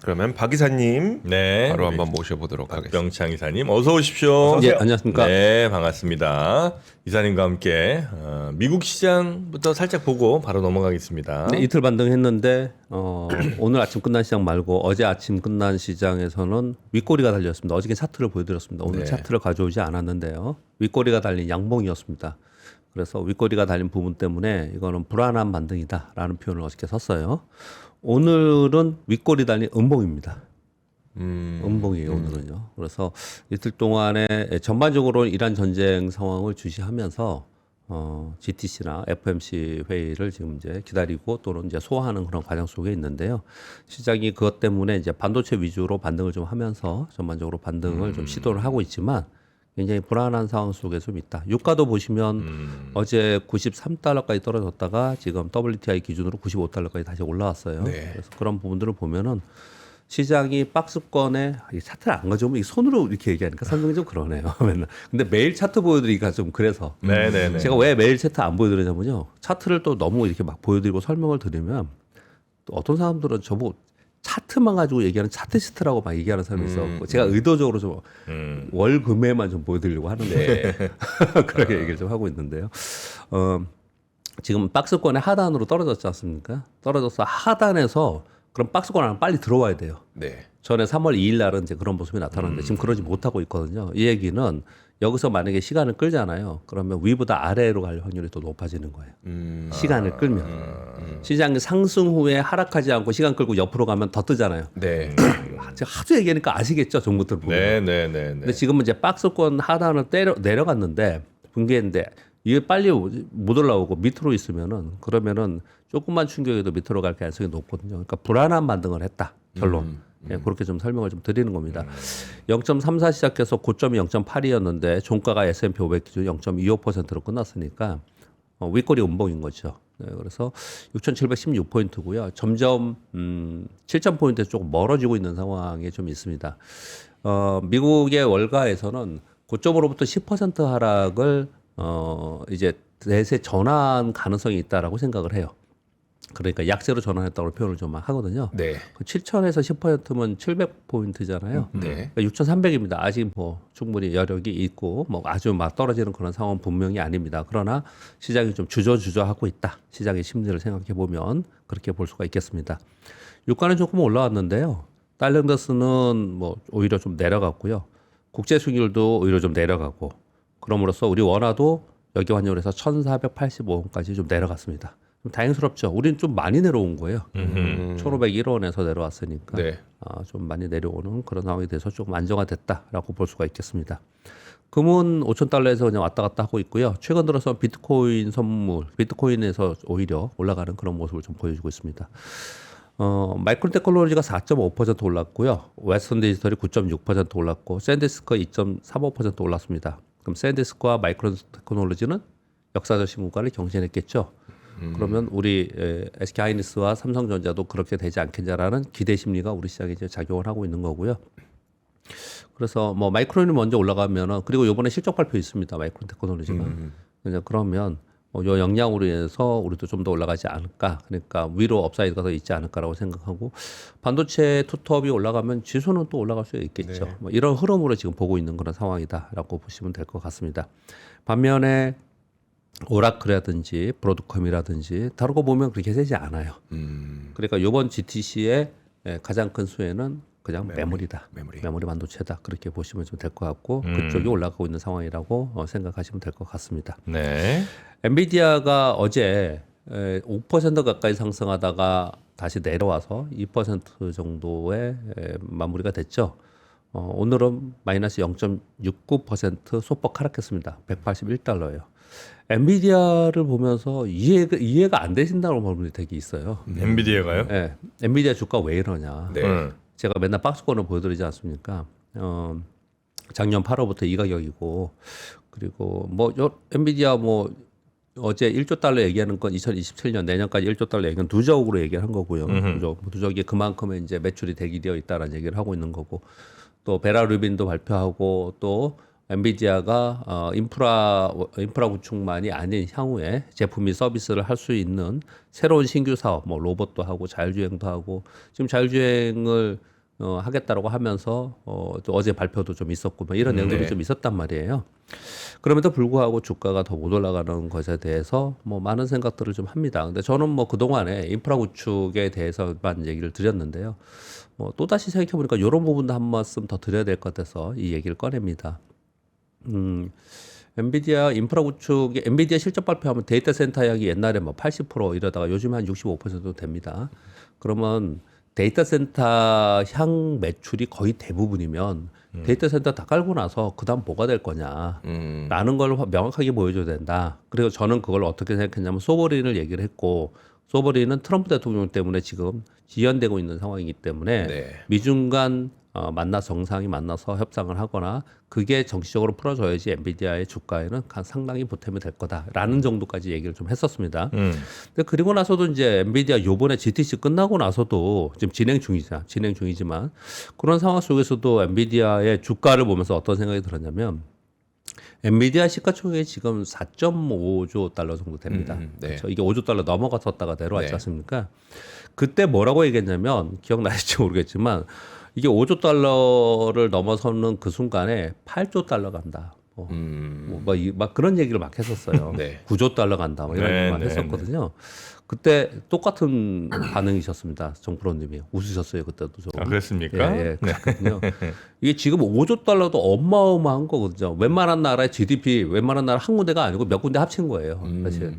그러면 박 이사님 네, 바로 우리 한번 모셔보도록 하겠습니다. 박병창 이사님 어서 오십시오. 예, 안녕하십니까. 네, 반갑습니다. 이사님과 함께 미국 시장부터 살짝 보고 바로 넘어가겠습니다. 네, 이틀 반등했는데 오늘 아침 끝난 시장 말고 어제 아침 끝난 시장에서는 윗꼬리가 달렸습니다. 어저께 차트를 보여드렸습니다. 오늘 네. 차트를 가져오지 않았는데요. 윗꼬리가 달린 양봉이었습니다. 그래서 윗꼬리가 달린 부분 때문에 이거는 불안한 반등이다라는 표현을 어저께 썼어요. 오늘은 윗꼬리 달린 음봉입니다. 음봉이에요 오늘은요. 그래서 이틀 동안에 전반적으로 이란 전쟁 상황을 주시하면서 GTC나 FMC 회의를 지금 이제 기다리고 또는 이제 소화하는 그런 과정 속에 있는데요. 시장이 그것 때문에 이제 반도체 위주로 반등을 좀 하면서 전반적으로 반등을 좀 시도를 하고 있지만 굉장히 불안한 상황 속에 좀 있다. 유가도 보시면 어제 93달러까지 떨어졌다가 지금 WTI 기준으로 95달러까지 다시 올라왔어요. 네. 그래서 그런 부분들을 보면은 시장이 박스권에 이 차트를 안 가져오면 이 손으로 이렇게 얘기하니까 설명이 좀 그러네요. 맨날. 근데 매일 차트 보여드리기가 좀 그래서 네네네. 제가 왜 매일 차트 안 보여드리냐면요. 차트를 또 너무 이렇게 막 보여드리고 설명을 드리면 또 어떤 사람들은 저보고 차트만 가지고 얘기하는 차트시트라고 막 얘기하는 사람이 있어요. 제가 의도적으로 좀 월 금액만 좀 보여드리려고 하는데 그렇게 얘기를 좀 하고 있는데요. 지금 박스권의 하단으로 떨어졌지 않습니까? 떨어져서 하단에서 그럼 박스권 안에 빨리 들어와야 돼요. 네. 전에 3월 2일 날은 이제 그런 모습이 나타났는데 지금 그러지 못하고 있거든요. 이 얘기는 여기서 만약에 시간을 끌잖아요. 그러면 위보다 아래로 갈 확률이 더 높아지는 거예요. 시간을 끌면. 시장이 상승 후에 하락하지 않고 시간 끌고 옆으로 가면 더 뜨잖아요. 네. 제가 하도 얘기하니까 아시겠죠? 종부터 보면. 네네네. 근데 지금은 이제 박스권 하단을 내려갔는데 붕괴인데 이게 빨리 못 올라오고 밑으로 있으면은 그러면은 조금만 충격에도 밑으로 갈 가능성이 높거든요. 그러니까 불안한 반등을 했다. 결론. 예, 그렇게 좀 설명을 좀 드리는 겁니다. 0.34 시작해서 고점이 0.8이었는데 종가가 S&P 500 기준 0.25%로 끝났으니까 윗꼬리 음봉인 거죠. 네, 그래서 6,716포인트고요. 점점 7,000포인트에서 조금 멀어지고 있는 상황이 좀 있습니다. 미국의 월가에서는 고점으로부터 10% 하락을 이제 대세 전환 가능성이 있다라고 생각을 해요. 그러니까 약세로 전환했다고 표현을 좀 하거든요. 네. 7,000에서 10%면 700포인트잖아요. 네. 그러니까 6,300입니다. 아직 뭐 충분히 여력이 있고 뭐 아주 막 떨어지는 그런 상황은 분명히 아닙니다. 그러나 시장이 좀 주저주저하고 있다. 시장의 심리를 생각해 보면 그렇게 볼 수가 있겠습니다. 유가는 조금 올라왔는데요. 달러인더스는 뭐 오히려 좀 내려갔고요. 국제 수익률도 오히려 좀 내려가고 그럼으로써 우리 원화도 여기 환율에서 1,485원까지 좀 내려갔습니다. 좀 다행스럽죠. 우리는 좀 많이 내려온 거예요. 1,501원에서 내려왔으니까 네. 좀 많이 내려오는 그런 상황이 돼서 조금 안정화됐다라고 볼 수가 있겠습니다. 금은 5,000달러에서 그냥 왔다 갔다 하고 있고요. 최근 들어서 비트코인 선물, 비트코인에서 오히려 올라가는 그런 모습을 좀 보여주고 있습니다. 마이크론 테크놀로지가 4.5% 올랐고요. 웨스턴 디지털이 9.6% 올랐고 샌디스크가 2.35% 올랐습니다. 그럼 샌디스크와 마이크론 테크놀로지는 역사적 신고가를 경신했겠죠. 그러면 우리 SK 하이닉스와 삼성전자도 그렇게 되지 않겠냐라는 기대 심리가 우리 시장에 이제 작용을 하고 있는 거고요. 그래서 뭐 마이크론이 먼저 올라가면은 그리고 이번에 실적 발표 있습니다. 마이크론 테크놀로지가. 그러면 요 영향으로 인해서 우리도 좀 더 올라가지 않을까. 그러니까 위로 업사이드가 더 있지 않을까라고 생각하고 반도체 투톱이 올라가면 지수는 또 올라갈 수 있겠죠. 네. 뭐 이런 흐름으로 지금 보고 있는 그런 상황이다라고 보시면 될 것 같습니다. 반면에 오라클이라든지 브로드컴이라든지 다르고 보면 그렇게 세지 않아요. 그러니까 이번 GTC의 가장 큰 수혜는 그냥 메모리다. 메모리 반도체다. 그렇게 보시면 좀 될 것 같고 그쪽이 올라가고 있는 상황이라고 생각하시면 될 것 같습니다. 네. 엔비디아가 어제 5% 가까이 상승하다가 다시 내려와서 2% 정도의 마무리가 됐죠. 오늘은 마이너스 0.69% 소폭 하락했습니다. 181달러예요. 엔비디아를 보면서 이해가 안 되신다는 분들이 되게 있어요. 엔비디아가요? 네, 엔비디아 주가 왜 이러냐. 네. 제가 맨날 박스권을 보여드리지 않습니까? 작년 8월부터 이 가격이고 그리고 뭐 엔비디아 뭐 어제 1조 달러 얘기하는 건 2027년 내년까지 1조 달러 얘기는 누적으로 얘기를 한 거고요. 누적이 그만큼의 이제 매출이 대기되어 있다라는 얘기를 하고 있는 거고 또 베라 루빈도 발표하고 또 엔비디아가 인프라 구축만이 아닌 향후에 제품 및 서비스를 할 수 있는 새로운 신규 사업, 뭐 로봇도 하고 자율주행도 하고 지금 자율주행을 하겠다라고 하면서 또 어제 발표도 좀 있었고 뭐 이런 내용들이 네. 좀 있었단 말이에요. 그럼에도 불구하고 주가가 더 못 올라가는 것에 대해서 뭐 많은 생각들을 좀 합니다. 근데 저는 뭐 그동안에 인프라 구축에 대해서만 얘기를 드렸는데요. 뭐 또다시 생각해 보니까 이런 부분도 한 말씀 더 드려야 될 것 같아서 이 얘기를 꺼냅니다. 엔비디아 인프라 구축, 엔비디아 실적 발표하면 데이터 센터 약이 옛날에 뭐 80% 이러다가 요즘 한 65% 됩니다. 그러면 데이터 센터 향 매출이 거의 대부분이면 데이터 센터 다 깔고 나서 그다음 뭐가 될 거냐라는 걸 명확하게 보여줘야 된다. 그리고 저는 그걸 어떻게 생각했냐면 소버린을 얘기를 했고 소버린은 트럼프 대통령 때문에 지금 지연되고 있는 상황이기 때문에 네. 미중 간 정상이 만나서 협상을 하거나 그게 정치적으로 풀어져야지 엔비디아의 주가에는 상당히 보탬이 될 거다라는 정도까지 얘기를 좀 했었습니다. 근데 그리고 나서도 이제 엔비디아 요번에 GTC 끝나고 나서도 지금 진행 중이지만 그런 상황 속에서도 엔비디아의 주가를 보면서 어떤 생각이 들었냐면 엔비디아 시가총액이 지금 4.5조 달러 정도 됩니다. 네. 그렇죠? 이게 5조 달러 넘어갔었다가 내려왔지 네. 않습니까? 그때 뭐라고 얘기했냐면 기억나실지 모르겠지만 이게 5조 달러를 넘어서는 그 순간에 8조 달러 간다. 막 그런 얘기를 막 했었어요. 네. 9조 달러 간다. 뭐 이런 네, 얘기만 네, 했었거든요. 그때 똑같은 반응이셨습니다. 정프로님이 웃으셨어요 그때도 좀. 아, 그랬습니까? 예, 그렇거든요. 이게 지금 5조 달러도 어마어마한 거거든요. 웬만한 나라의 GDP, 웬만한 나라 한 군데가 아니고 몇 군데 합친 거예요. 사실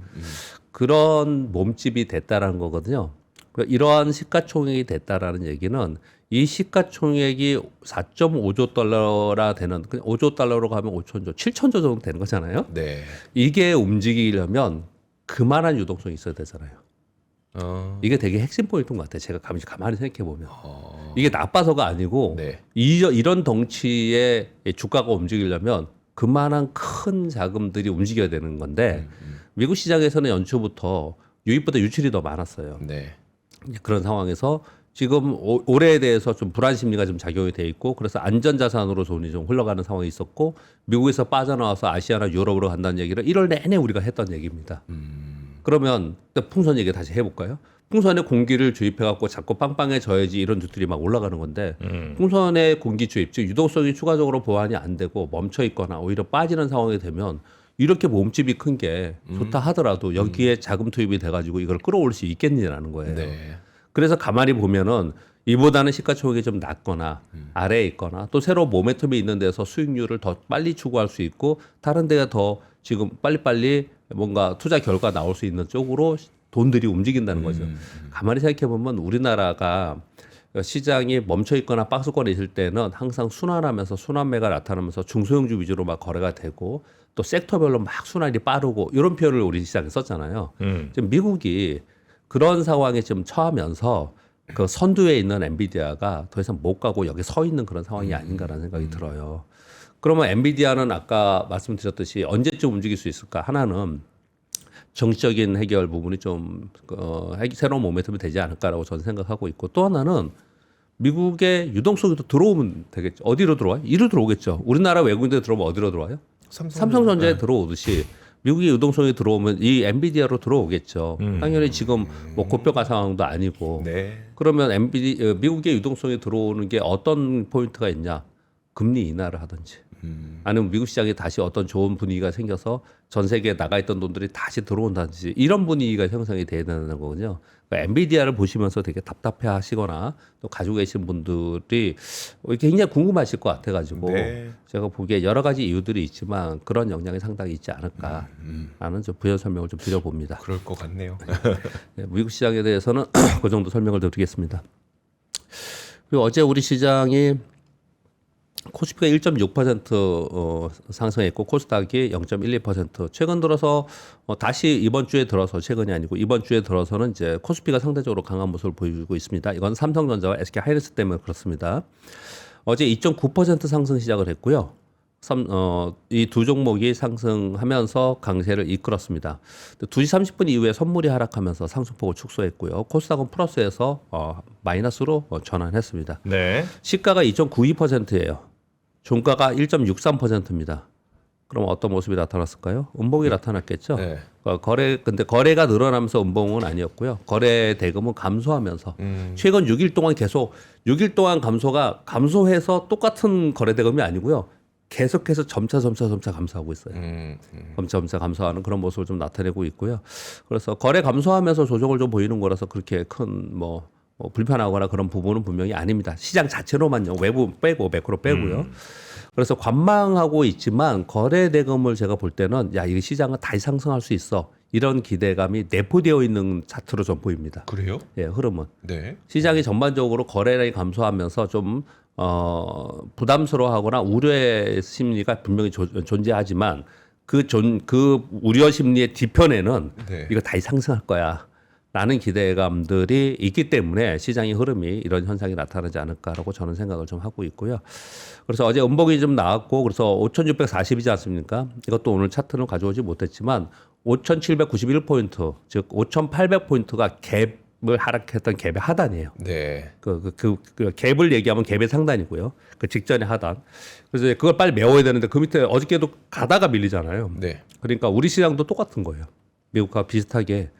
그런 몸집이 됐다라는 거거든요. 그러니까 이러한 시가총액이 됐다라는 얘기는 이 시가총액이 4.5조 달러라 되는 5조 달러로 가면 5천조, 7천조 정도 되는 거잖아요. 네. 이게 움직이려면 그만한 유동성이 있어야 되잖아요. 이게 되게 핵심 포인트인 것 같아요. 제가 가만히 생각해 보면 이게 나빠서가 아니고 네. 이런 덩치의 주가가 움직이려면 그만한 큰 자금들이 움직여야 되는 건데 미국 시장에서는 연초부터 유입보다 유출이 더 많았어요. 네. 그런 상황에서 지금 올해에 대해서 좀 불안 심리가 좀 작용이 돼 있고 그래서 안전자산으로 돈이 좀 흘러가는 상황이 있었고 미국에서 빠져나와서 아시아나 유럽으로 간다는 얘기를 1월 내내 우리가 했던 얘기입니다. 그러면 풍선 얘기 다시 해볼까요? 풍선에 공기를 주입해갖고 자꾸 빵빵해져야지 이런 주들이 막 올라가는 건데 풍선에 공기 주입, 즉 유동성이 추가적으로 보완이 안 되고 멈춰 있거나 오히려 빠지는 상황이 되면 이렇게 몸집이 큰 게 좋다 하더라도 여기에 자금 투입이 돼가지고 이걸 끌어올 수 있겠느냐는 거예요. 네. 그래서 가만히 보면은 이보다는 시가총액이 좀 낮거나 아래에 있거나 또 새로 모멘텀이 있는 데서 수익률을 더 빨리 추구할 수 있고 다른 데가 더 지금 빨리빨리 뭔가 투자 결과 나올 수 있는 쪽으로 돈들이 움직인다는 거죠. 가만히 생각해 보면 우리나라가 시장이 멈춰 있거나 박스권에 있을 때는 항상 순환하면서 순환매가 나타나면서 중소형주 위주로 막 거래가 되고 또 섹터별로 막 순환이 빠르고 이런 표현을 우리 시장에 썼잖아요. 지금 미국이 그런 상황에 지금 처하면서 그 선두에 있는 엔비디아가 더 이상 못 가고 여기 서 있는 그런 상황이 아닌가라는 생각이 들어요. 그러면 엔비디아는 아까 말씀드렸듯이 언제쯤 움직일 수 있을까? 하나는 정치적인 해결 부분이 좀 새로운 모멘텀이 되지 않을까라고 저는 생각하고 있고 또 하나는 미국의 유동성이 또 들어오면 되겠죠. 어디로 들어와요? 이리로 들어오겠죠. 우리나라 외국인들 들어오면 어디로 들어와요? 삼성전자에 들어오듯이 미국의 유동성이 들어오면 이 엔비디아로 들어오겠죠. 당연히 지금 뭐 고평가 상황도 아니고. 네. 그러면 미국의 유동성이 들어오는 게 어떤 포인트가 있냐? 금리 인하를 하든지. 아니면 미국 시장에 다시 어떤 좋은 분위기가 생겨서 전 세계에 나가 있던 돈들이 다시 들어온다든지 이런 분위기가 형성이 돼야 되는 거거든요. 그러니까 엔비디아를 보시면서 되게 답답해 하시거나 또 가지고 계신 분들이 굉장히 궁금하실 것 같아가지고 네. 제가 보기에 여러 가지 이유들이 있지만 그런 영향이 상당히 있지 않을까라는 좀 부연 설명을 좀 드려봅니다. 그럴 것 같네요. 네, 미국 시장에 대해서는 그 정도 설명을 드리겠습니다. 그리고 어제 우리 시장이 코스피가 1.6% 상승했고 코스닥이 0.12% 최근 들어서 다시 이번 주에 들어서 최근이 아니고 이번 주에 들어서는 이제 코스피가 상대적으로 강한 모습을 보여주고 있습니다. 이건 삼성전자와 SK 하이닉스 때문에 그렇습니다. 어제 2.9% 상승 시작을 했고요. 이 두 종목이 상승하면서 강세를 이끌었습니다. 2시 30분 이후에 선물이 하락하면서 상승폭을 축소했고요. 코스닥은 플러스에서 마이너스로 전환했습니다. 네. 시가가 2.92%예요. 종가가 1.63%입니다. 그럼 어떤 모습이 나타났을까요? 음봉이 나타났겠죠. 네. 근데 거래가 늘어나면서 음봉은 아니었고요. 거래 대금은 감소하면서 최근 6일 동안 계속 6일 동안 감소해서 똑같은 거래 대금이 아니고요. 계속해서 점차 감소하고 있어요. 점차 감소하는 그런 모습을 좀 나타내고 있고요. 그래서 거래 감소하면서 조정을 좀 보이는 거라서 그렇게 큰 불편하거나 그런 부분은 분명히 아닙니다. 시장 자체로만요. 외부 빼고 매크로 빼고요. 그래서 관망하고 있지만 거래 대금을 제가 볼 때는 야, 이 시장은 다시 상승할 수 있어. 이런 기대감이 내포되어 있는 차트로 좀 보입니다. 그래요? 예, 흐름은. 네. 시장이 전반적으로 거래량이 감소하면서 좀 부담스러워하거나 우려의 심리가 분명히 존재하지만 그 우려 심리의 뒤편에는 네. 이거 다시 상승할 거야. 라는 기대감들이 있기 때문에 시장의 흐름이 이런 현상이 나타나지 않을까라고 저는 생각을 좀 하고 있고요. 그래서 어제 음봉이 좀 나왔고 그래서 5,640이지 않습니까? 이것도 오늘 차트는 가져오지 못했지만 5,791포인트, 즉 5,800포인트가 갭을 하락했던 갭의 하단이에요. 네. 그 갭을 얘기하면 갭의 상단이고요. 그 직전의 하단. 그래서 그걸 빨리 메워야 되는데 그 밑에 어저께도 가다가 밀리잖아요. 네. 그러니까 우리 시장도 똑같은 거예요. 미국과 비슷하게.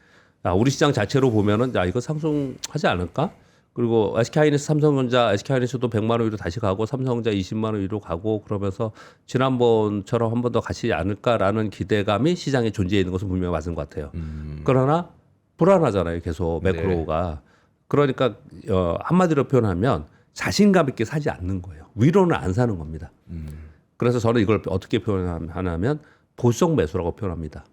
우리 시장 자체로 보면은 이거 상승하지 않을까? 그리고 SK하이닉스, 삼성전자, SK하이닉스도 100만 원 위로 다시 가고 삼성전자 20만 원 위로 가고 그러면서 지난번처럼 한 번 더 가시지 않을까라는 기대감이 시장에 존재해 있는 것은 분명히 맞은 것 같아요. 그러나 불안하잖아요. 계속 매크로가. 그러니까 한마디로 표현하면 자신감 있게 사지 않는 거예요. 위로는 안 사는 겁니다. 그래서 저는 이걸 어떻게 표현하냐면 보수적 매수라고 표현합니다.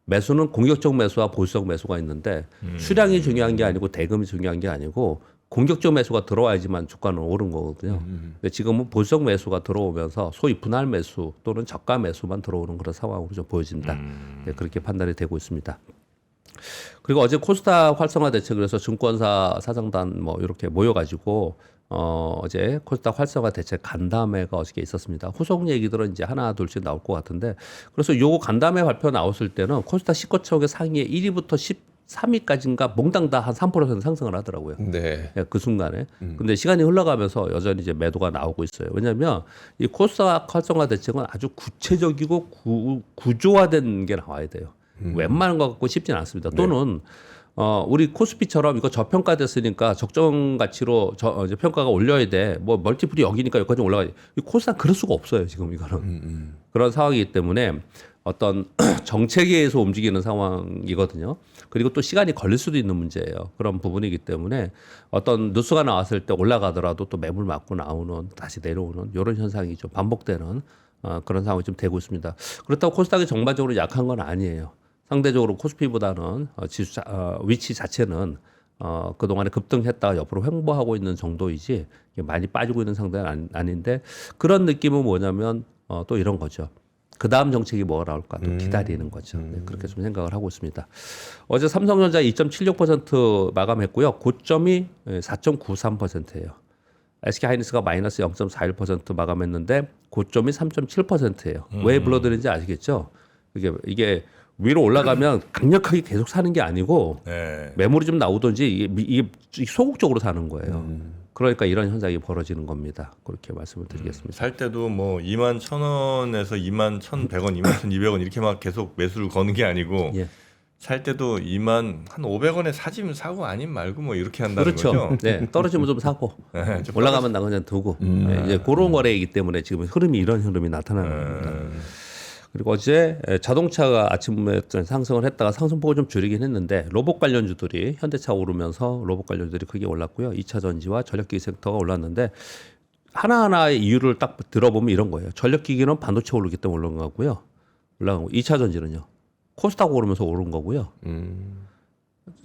매수는 공격적 매수와 보수적 매수가 있는데 수량이 중요한 게 아니고 대금이 중요한 게 아니고 공격적 매수가 들어와야지만 주가는 오른 거거든요. 근데 지금은 보수적 매수가 들어오면서 소위 분할 매수 또는 저가 매수만 들어오는 그런 상황으로 좀 보여진다. 네, 그렇게 판단이 되고 있습니다. 그리고 어제 코스닥 활성화 대책을 해서 증권사 사장단 이렇게 모여가지고 어제 코스닥 활성화 대책 간담회가 어저께 있었습니다. 후속 얘기들은 이제 하나 둘씩 나올 것 같은데 그래서 요거 간담회 발표 나왔을 때는 코스닥 19척의 상위에 1위부터 13위까지인가 몽땅 다 한 3% 상승을 하더라고요. 네. 그 순간에. 근데 시간이 흘러가면서 여전히 이제 매도가 나오고 있어요. 왜냐하면 이 코스닥 활성화 대책은 아주 구체적이고 구조화된 게 나와야 돼요. 웬만한 거 갖고 쉽진 않습니다. 또는 우리 코스피처럼 이거 저평가됐으니까 적정 가치로 이제 평가가 올려야 돼. 멀티플이 여기니까 여기까지 올라가야 돼. 이 코스닥 그럴 수가 없어요. 지금 이거는. 그런 상황이기 때문에 어떤 정책에 의해서 움직이는 상황이거든요. 그리고 또 시간이 걸릴 수도 있는 문제예요. 그런 부분이기 때문에 어떤 뉴스가 나왔을 때 올라가더라도 또 매물 맞고 나오는 다시 내려오는 이런 현상이 좀 반복되는 그런 상황이 좀 되고 있습니다. 그렇다고 코스닥이 전반적으로 약한 건 아니에요. 상대적으로 코스피보다는 지수 위치 자체는 그동안에 급등했다가 옆으로 횡보하고 있는 정도이지 많이 빠지고 있는 상태는 아닌데 그런 느낌은 뭐냐면 또 이런 거죠. 그 다음 정책이 뭐가 나올까 또 기다리는 거죠. 네, 그렇게 좀 생각을 하고 있습니다. 어제 삼성전자 2.76% 마감했고요. 고점이 4.93%예요. SK하이닉스가 마이너스 0.41% 마감했는데 고점이 3.7%예요. 왜 불러드리는지 아시겠죠? 이게 위로 올라가면 강력하게 계속 사는 게 아니고 네. 매물이 좀 나오든지 이게 소극적으로 사는 거예요. 그러니까 이런 현상이 벌어지는 겁니다. 그렇게 말씀을 드리겠습니다. 살 때도 21,000원에서 21,100원, 21,200원 이렇게 막 계속 매수를 거는 게 아니고 예. 살 때도 500원에 사지면 사고 아니면 말고 이렇게 한다는 그렇죠. 거죠. 네, 떨어지면 좀 사고 네, 좀 올라가면 나 그냥 두고 이제 그런 거래이기 때문에 지금 이런 흐름이 나타나는 겁니다. 그리고 어제 자동차가 아침에 상승을 했다가 상승폭을 좀 줄이긴 했는데 로봇 관련주들이 현대차 오르면서 로봇 관련주들이 크게 올랐고요. 2차 전지와 전력기기 섹터가 올랐는데 하나하나의 이유를 딱 들어보면 이런 거예요. 전력기기는 반도체 오르기 때문에 올라간 거고요. 올라간 거. 2차 전지는요. 코스닥 오르면서 오른 거고요.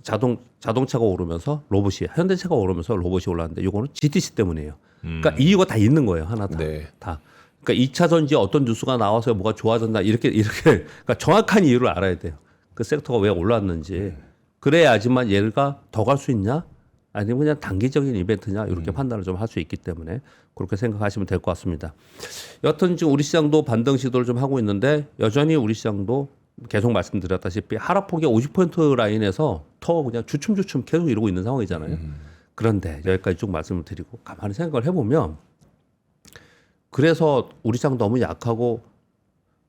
자동차가 오르면서 로봇이 현대차가 오르면서 로봇이 올랐는데 이거는 GTC 때문이에요. 그러니까 이유가 다 있는 거예요. 하나 다. 네. 다. 그러니까 2차 전지에 어떤 뉴스가 나와서 뭐가 좋아졌나 이렇게 그러니까 정확한 이유를 알아야 돼요. 그 섹터가 왜 올랐는지. 그래야지만 얘가 더 갈 수 있냐? 아니면 그냥 단기적인 이벤트냐? 이렇게 판단을 좀 할 수 있기 때문에 그렇게 생각하시면 될 것 같습니다. 여튼 지금 우리 시장도 반등 시도를 좀 하고 있는데 여전히 우리 시장도 계속 말씀드렸다시피 하락폭의 50% 라인에서 더 그냥 주춤주춤 계속 이러고 있는 상황이잖아요. 그런데 여기까지 쭉 말씀을 드리고 가만히 생각을 해보면 그래서 우리 시장 너무 약하고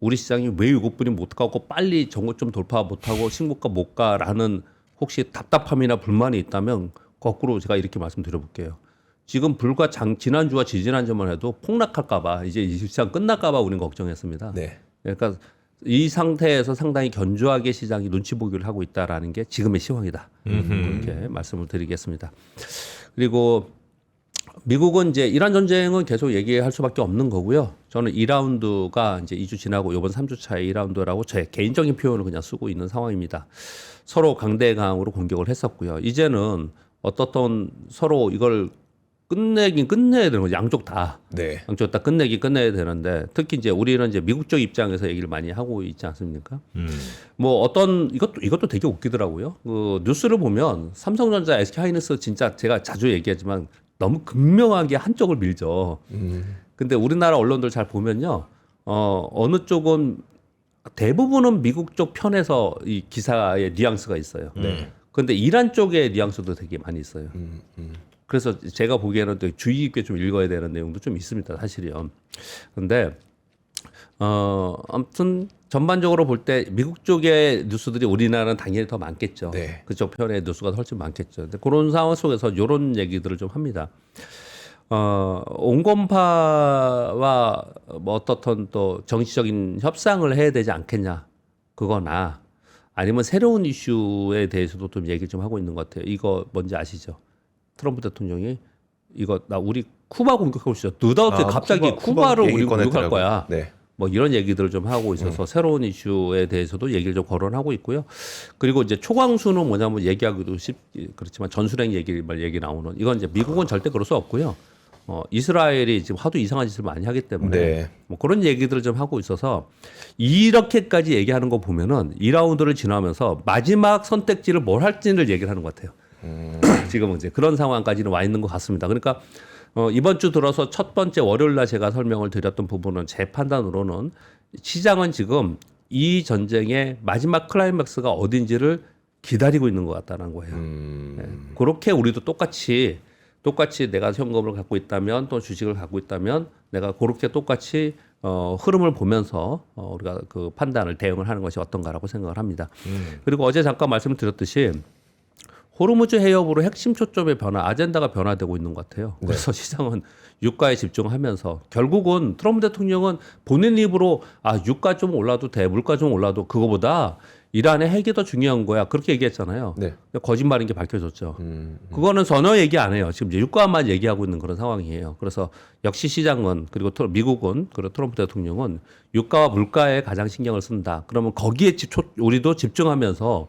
우리 시장이 왜 유급분이 못 가고 빨리 정고 좀 돌파 못하고 신고가 못 가라는 혹시 답답함이나 불만이 있다면 거꾸로 제가 이렇게 말씀드려볼게요. 지금 불과 지난주와 지지난주만 해도 폭락할까봐 이제 이 시장 끝날까봐 우리는 걱정했습니다. 네. 그러니까 이 상태에서 상당히 견조하게 시장이 눈치 보기를 하고 있다라는 게 지금의 시황이다. 그렇게 말씀을 드리겠습니다. 그리고 미국은 이제 이란 전쟁은 계속 얘기할 수밖에 없는 거고요. 저는 2라운드가 이제 2주 지나고 이번 3주 차에 2라운드라고 제 개인적인 표현을 그냥 쓰고 있는 상황입니다. 서로 강대강으로 공격을 했었고요. 이제는 어떻든 서로 이걸 끝내긴 끝내야 되는 거죠. 양쪽 다. 네. 양쪽 다 끝내야 되는데 특히 이제 우리는 이제 미국 쪽 입장에서 얘기를 많이 하고 있지 않습니까? 뭐 어떤 이것도 되게 웃기더라고요. 그 뉴스를 보면 삼성전자, SK하이닉스 진짜 제가 자주 얘기하지만 너무 극명하게 한쪽을 밀죠. 근데 우리나라 언론들 잘 보면요. 어느 쪽은 대부분은 미국 쪽 편에서 이 기사의 뉘앙스가 있어요. 네. 근데 이란 쪽의 뉘앙스도 되게 많이 있어요. 그래서 제가 보기에는 또 주의 깊게 좀 읽어야 되는 내용도 좀 있습니다, 사실이요. 근데 아무튼 전반적으로 볼 때 미국 쪽의 뉴스들이 우리나라는 당연히 더 많겠죠. 네. 그쪽 편의 뉴스가 훨씬 많겠죠. 근데 그런 상황 속에서 이런 얘기들을 좀 합니다. 온건파와 뭐 어떻든 또 정치적인 협상을 해야 되지 않겠냐, 그거나 아니면 새로운 이슈에 대해서도 좀 얘기 좀 하고 있는 것 같아요. 이거 뭔지 아시죠? 트럼프 대통령이 이거 우리 쿠바 공격하고 있어. 느닷없이 갑자기 쿠바를 우리 공격할 거야. 네. 뭐 이런 얘기들을 좀 하고 있어서 새로운 이슈에 대해서도 얘기를 좀 거론하고 있고요. 그리고 이제 초강수는 뭐냐면 얘기하기도 그렇지만 전술핵 얘기 나오는 이건 이제 미국은 절대 그럴 수 없고요. 이스라엘이 지금 하도 이상한 짓을 많이 하기 때문에 네. 뭐 그런 얘기들을 좀 하고 있어서 이렇게까지 얘기하는 거 보면은 2라운드를 지나면서 마지막 선택지를 뭘 할지를 얘기를 하는 것 같아요. 지금은 이제 그런 상황까지는 와 있는 것 같습니다. 그러니까 이번 주 들어서 첫 번째 월요일 날 제가 설명을 드렸던 부분은 제 판단으로는 시장은 지금 이 전쟁의 마지막 클라이맥스가 어딘지를 기다리고 있는 것 같다는 거예요. 네. 그렇게 우리도 똑같이 내가 현금을 갖고 있다면 또 주식을 갖고 있다면 내가 그렇게 똑같이 흐름을 보면서 우리가 그 판단을 대응을 하는 것이 어떤가라고 생각을 합니다. 그리고 어제 잠깐 말씀을 드렸듯이 호르무즈 해협으로 핵심 초점의 변화, 아젠다가 변화되고 있는 것 같아요. 그래서 시장은 유가에 집중하면서 결국은 트럼프 대통령은 본인 입으로 유가 좀 올라도 돼, 물가 좀 올라도 그거보다 이란의 핵이 더 중요한 거야. 그렇게 얘기했잖아요. 네. 거짓말인 게 밝혀졌죠. 그거는 전혀 얘기 안 해요. 지금 이제 유가만 얘기하고 있는 그런 상황이에요. 그래서 역시 시장은 그리고 미국은 그리고 트럼프 대통령은 유가와 물가에 가장 신경을 쓴다. 그러면 거기에 우리도 집중하면서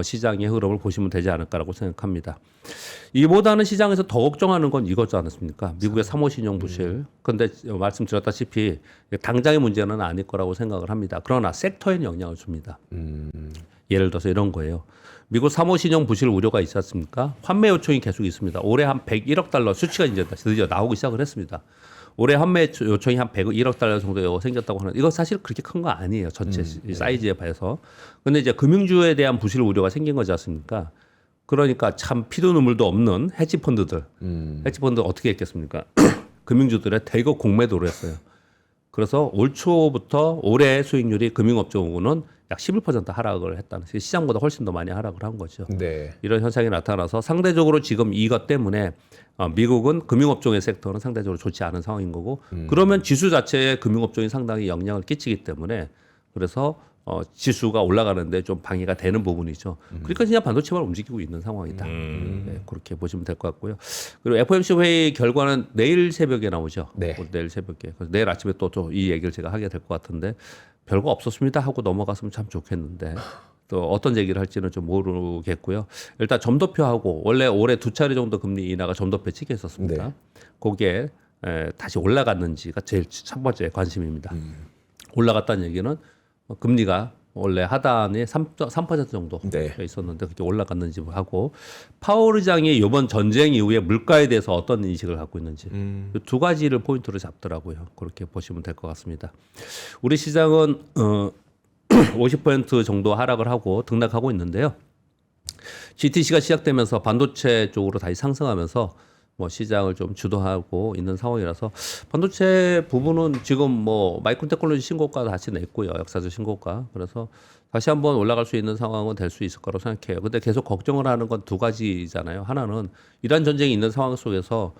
시장의 흐름을 보시면 되지 않을까라고 생각합니다. 이보다는 시장에서 더 걱정하는 건 이거지 않습니까? 미국의 3호 신용 부실. 그런데 말씀드렸다시피 당장의 문제는 아닐 거라고 생각을 합니다. 그러나 섹터에는 영향을 줍니다. 예를 들어서 이런 거예요. 미국 3호 신용 부실 우려가 있지 않습니까? 환매 요청이 계속 있습니다. 올해 한 101억 달러 수치가 이제 드디어 나오기 시작을 했습니다. 올해 환매 요청이 한 101억 달러 정도 생겼다고 하는 이거 사실 그렇게 큰 거 아니에요. 전체 사이즈에 비해서. 근데 이제 금융주에 대한 부실 우려가 생긴 거지 않습니까? 그러니까 참 피도 눈물도 없는 헤지펀드들. 헤지펀드 어떻게 했겠습니까? 금융주들의 대거 공매도를 했어요. 그래서 올 초부터 올해 수익률이 금융업종은 약 11% 하락을 했다는 시장보다 훨씬 더 많이 하락을 한 거죠. 네. 이런 현상이 나타나서 상대적으로 지금 이것 때문에 미국은 금융업종의 섹터는 상대적으로 좋지 않은 상황인 거고 그러면 지수 자체에 금융업종이 상당히 영향을 끼치기 때문에 그래서 지수가 올라가는데 좀 방해가 되는 부분이죠. 그러니까 그냥 반도체만 움직이고 있는 상황이다. 네, 그렇게 보시면 될 것 같고요. 그리고 FOMC 회의 결과는 내일 새벽에 나오죠. 네. 내일 새벽에. 그래서 내일 아침에 또 이 얘기를 제가 하게 될 것 같은데 별거 없었습니다 하고 넘어갔으면 참 좋겠는데 또 어떤 얘기를 할지는 좀 모르겠고요. 일단 점도표하고 원래 올해 2차례 정도 금리 인하가 점도표 치게 했었습니다. 네. 거기에 다시 올라갔는지가 제일 첫 번째 관심입니다. 올라갔다는 얘기는 금리가 원래 하단에 3% 정도 네. 있었는데 그게 올라갔는지 하고 파월 의장이 이번 전쟁 이후에 물가에 대해서 어떤 인식을 갖고 있는지 이두 가지를 포인트로 잡더라고요. 그렇게 보시면 될 것 같습니다. 우리 시장은 50% 정도 하락을 하고 등락하고 있는데요. GTC가 시작되면서 반도체 쪽으로 다시 상승하면서 뭐 시장을 좀 주도하고 있는 상황이라서 반도체 부분은 지금 뭐 마이크론 테크놀로지 신고가 다시 냈고요. 역사적 신고가. 그래서 다시 한번 올라갈 수 있는 상황은 될 수 있을 거라고 생각해요. 근데 계속 걱정을 하는 건 두 가지잖아요. 하나는 이란 전쟁이 있는 상황 속에서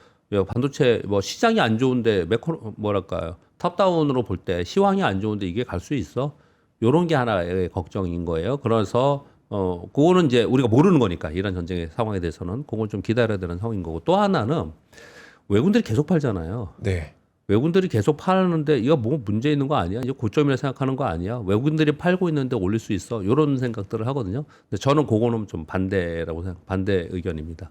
반도체 뭐 시장이 안 좋은데 뭐랄까요? 탑다운으로 볼 때 시황이 안 좋은데 이게 갈 수 있어? 요런 게 하나의 걱정인 거예요. 그래서 그거는 이제 우리가 모르는 거니까 이란 전쟁의 상황에 대해서는 그걸 좀 기다려야 되는 상황인 거고 또 하나는 외국인들이 계속 팔잖아요. 네. 외국인들이 계속 파는데 이거 뭐 문제 있는 거 아니야? 이거 고점이라 생각하는 거 아니야? 외국인들이 팔고 있는데 올릴 수 있어? 이런 생각들을 하거든요. 근데 저는 그거는 좀 반대 의견입니다.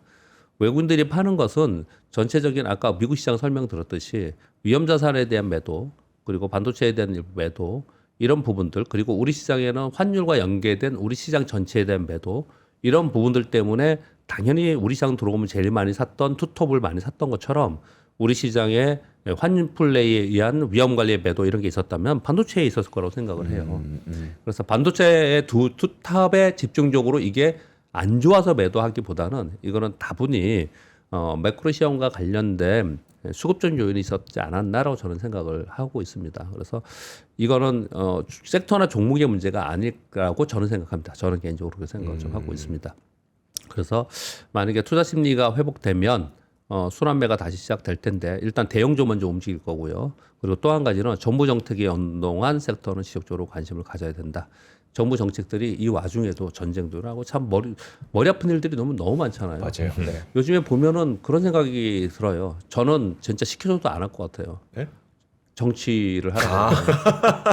외국인들이 파는 것은 전체적인 아까 미국 시장 설명 들었듯이 위험 자산에 대한 매도 그리고 반도체에 대한 매도 이런 부분들 그리고 우리 시장에는 환율과 연계된 우리 시장 전체에 대한 매도 이런 부분들 때문에 당연히 우리 시장 들어오면 제일 많이 샀던 투톱을 많이 샀던 것처럼 우리 시장에 환율 플레이에 의한 위험 관리의 매도 이런 게 있었다면 반도체에 있었을 거라고 생각을 해요. 그래서 반도체의 투탑에 집중적으로 이게 안 좋아서 매도하기보다는 이거는 다분히 매크로 시험과 관련된 수급적 요인이 있었지 않았나라고 저는 생각을 하고 있습니다. 그래서 이거는 섹터나 종목의 문제가 아닐까라고 저는 생각합니다. 저는 개인적으로 그렇게 생각을 좀 하고 있습니다. 그래서 만약에 투자 심리가 회복되면 순환매가 다시 시작될 텐데 일단 대형주 먼저 움직일 거고요. 그리고 또 한 가지는 정부 정책에 연동한 섹터는 지속적으로 관심을 가져야 된다. 정부 정책들이 이 와중에도 전쟁도 하고 참 머리 아픈 일들이 너무 많잖아요. 맞아요. 네. 요즘에 보면은 그런 생각이 들어요. 저는 진짜 시켜줘도 안 할 것 같아요. 네? 정치를 하라고.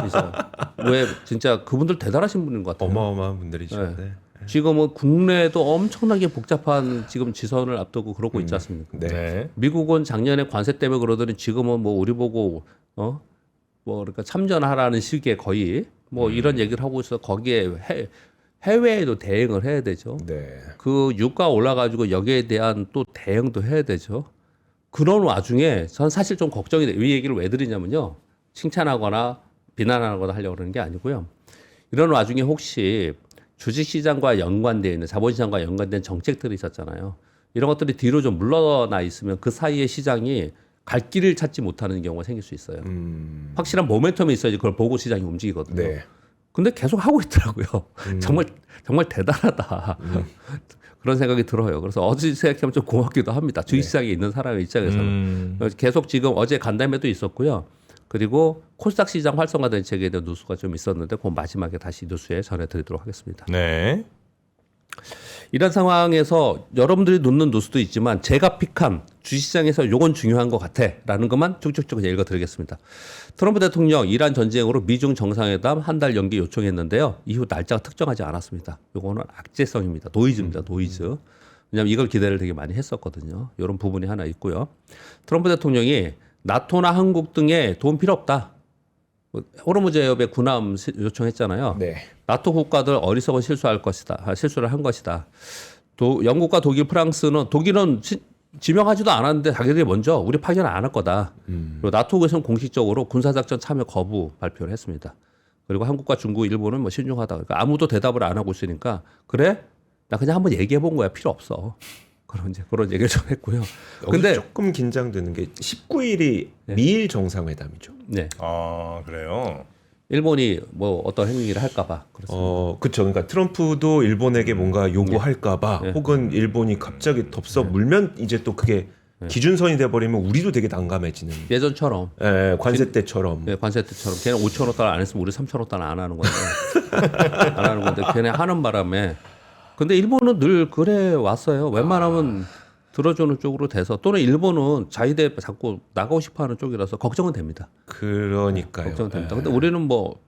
진짜. 왜 진짜 그분들 대단하신 분인 것 같아요. 어마어마한 분들이죠. 네. 네. 지금은 국내에도 엄청나게 복잡한 지금 지선을 앞두고 그러고 있지 않습니까? 네. 네. 미국은 작년에 관세 때문에 그러더니 지금은 뭐 우리 보고 뭐 그러니까 참전하라는 식의 거의 뭐 이런 얘기를 하고 있어. 거기에 해외에도 대응을 해야 되죠. 네. 그 유가 올라가지고 여기에 대한 또 대응도 해야 되죠. 그런 와중에 전 사실 좀 걱정이 돼요. 이 얘기를 왜 드리냐면요. 칭찬하거나 비난하거나 하려고 그러는 게 아니고요. 이런 와중에 혹시 주식시장과 연관되어 있는 자본시장과 연관된 정책들이 있었잖아요. 이런 것들이 뒤로 좀 물러나 있으면 그 사이에 시장이 갈 길을 찾지 못하는 경우가 생길 수 있어요. 확실한 모멘텀이 있어야지 그걸 보고 시장이 움직이거든요. 네. 근데 계속 하고 있더라고요. 정말 대단하다. 그런 생각이 들어요. 그래서 어제 생각하면 좀 고맙기도 합니다. 주식시장에 있는 사람의 입장에서는. 계속 지금 어제 간담회도 있었고요. 그리고 코스닥 시장 활성화 대책에 대한 뉴스가 좀 있었는데 그 마지막에 다시 뉴스에 전해드리도록 하겠습니다. 네. 이런 상황에서 여러분들이 놓는 뉴스도 있지만 제가 픽한 주식시장에서 요건 중요한 것 같아라는 것만 쭉쭉쭉 읽어드리겠습니다. 트럼프 대통령 이란 전쟁으로 미중 정상회담 한 달 연기 요청했는데요. 이후 날짜가 특정하지 않았습니다. 요거는 악재성입니다. 노이즈입니다. 노이즈. 왜냐하면 이걸 기대를 되게 많이 했었거든요. 이런 부분이 하나 있고요. 트럼프 대통령이 나토나 한국 등에 도움 필요 없다. 호르무즈 해협에 군함 요청했잖아요. 네. 나토 국가들 어리석은 실수를 한 것이다. 영국과 독일, 프랑스는 독일은 지명하지도 않았는데 자기들이 먼저 우리 파견 안 할 거다. 그리고 나토국에서는 공식적으로 군사작전 참여 거부 발표를 했습니다. 그리고 한국과 중국, 일본은 뭐 신중하다. 그러니까 아무도 대답을 안 하고 있으니까 그래? 나 그냥 한번 얘기해 본 거야. 필요 없어. 그런 얘기를 좀 했고요. 근데 조금 긴장되는 게 19일이 미일 정상회담이죠. 네. 아, 그래요. 일본이 뭐 어떤 행위를 할까봐 그렇습니다. 그렇죠. 그러니까 트럼프도 일본에게 뭔가 요구할까봐, 혹은 일본이 갑자기 덥석 물면 이제 또 그게 기준선이 돼버리면 우리도 되게 난감해지는. 예전처럼. 관세 때처럼. 네, 관세 때처럼 걔는 5,000원 달러 안 했으면 우리 3,000원 달러 안 하는 건데 안 하는 건데 걔네 하는 바람에. 근데 일본은 늘 그래 왔어요. 웬만하면 들어주는 쪽으로 돼서 또는 일본은 자위대 자꾸 나가고 싶어하는 쪽이라서 걱정은 됩니다. 그러니까요. 걱정은 됩니다. 근데 우리는 뭐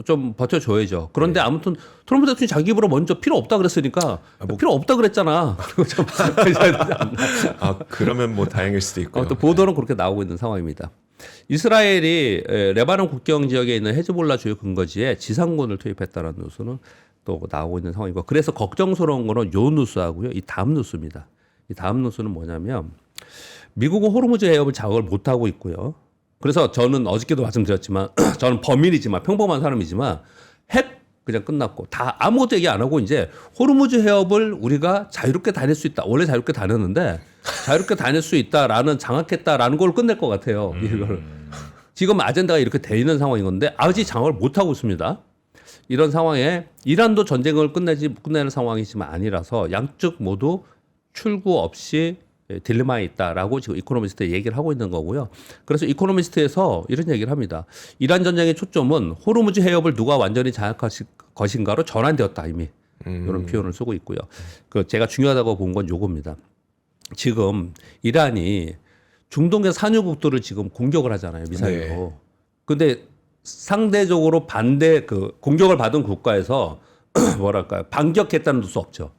좀 버텨줘야죠. 그런데 아무튼 트럼프 대통령이 자기 입으로 먼저 필요 없다 그랬으니까 필요 없다 그랬잖아. 그리고 좀 그러면 뭐 다행일 수도 있고요. 또 보도는 그렇게 나오고 있는 상황입니다. 이스라엘이 레바논 국경 지역에 있는 헤즈볼라 주요 근거지에 지상군을 투입했다는 뉴스는 또 나오고 있는 상황이고, 그래서 걱정스러운 거는 요 뉴스하고요. 이 다음 뉴스입니다. 이 다음 뉴스는 뭐냐면 미국은 호르무즈 해협을 장악을 못하고 있고요. 그래서 저는 어저께도 말씀드렸지만 저는 범인이지만 평범한 사람이지만 핵 그냥 끝났고 다 아무것도 얘기 안 하고 이제 호르무즈 해협을 우리가 자유롭게 다닐 수 있다. 원래 자유롭게 다녔는데 자유롭게 다닐 수 있다라는 장악했다라는 걸 끝낼 것 같아요. 이걸 지금 아젠다가 이렇게 돼 있는 상황인 건데 아직 장악을 못 하고 있습니다. 이런 상황에 이란도 전쟁을 끝내는 상황이지만 아니라서 양측 모두 출구 없이 딜레마에 있다라고 지금 이코노미스트 얘기를 하고 있는 거고요. 그래서 이코노미스트에서 이런 얘기를 합니다. 이란 전쟁의 초점은 호르무즈 해협을 누가 완전히 장악할 것인가로 전환되었다 이미 이런 표현을 쓰고 있고요. 그 제가 중요하다고 본 건 요겁니다. 지금 이란이 중동의 산유국들을 지금 공격을 하잖아요 미사일로. 네. 근데 상대적으로 반대 그 공격을 받은 국가에서 뭐랄까요 반격했다는 뉴스 없죠.